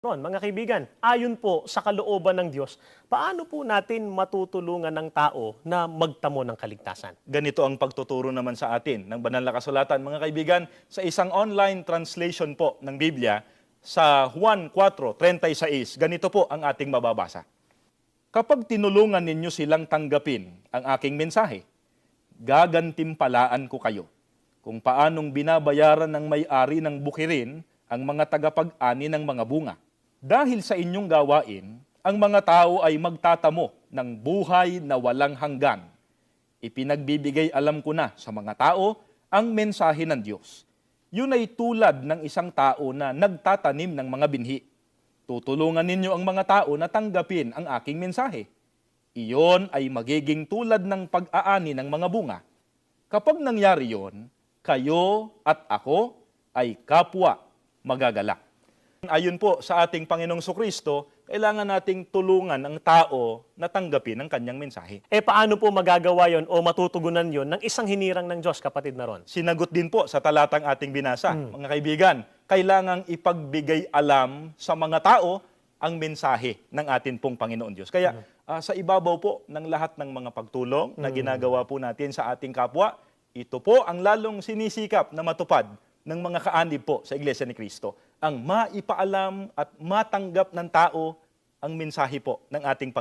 Mga kaibigan, ayon po sa kalooban ng Diyos, paano po natin matutulungan ng tao na magtamo ng kaligtasan? Ganito ang pagtuturo naman sa atin ng banal na kasulatan, mga kaibigan, sa isang online translation po ng Biblia sa Juan 4:36. Ganito po ang ating mababasa. Kapag tinulungan ninyo silang tanggapin ang aking mensahe, gagantimpalaan ko kayo kung paanong binabayaran ng may-ari ng bukirin ang mga tagapag-ani ng mga bunga. Dahil sa inyong gawain, ang mga tao ay magtatamo ng buhay na walang hanggan. Ipinagbibigay alam ko na sa mga tao ang mensahe ng Diyos. Yun ay tulad ng isang tao na nagtatanim ng mga binhi. Tutulungan ninyo ang mga tao na tanggapin ang aking mensahe. Iyon ay magiging tulad ng pag-aani ng mga bunga. Kapag nangyari yon, kayo at ako ay kapwa magagalak. Ayon po sa ating Panginoong Kristo, kailangan nating tulungan ang tao na tanggapin ang kanyang mensahe. Paano po magagawa yon o matutugunan yon ng isang hinirang ng Diyos, kapatid na ron? Sinagot din po sa talatang ating binasa, mga kaibigan, kailangang ipagbigay alam sa mga tao ang mensahe ng atin pong Panginoon Diyos. Kaya sa ibabaw po ng lahat ng mga pagtulong na ginagawa po natin sa ating kapwa, ito po ang lalong sinisikap na matupad ng mga kaanib po sa Iglesia ni Cristo, ang maipaalam at matanggap ng tao ang mensahe po ng ating Panginoon.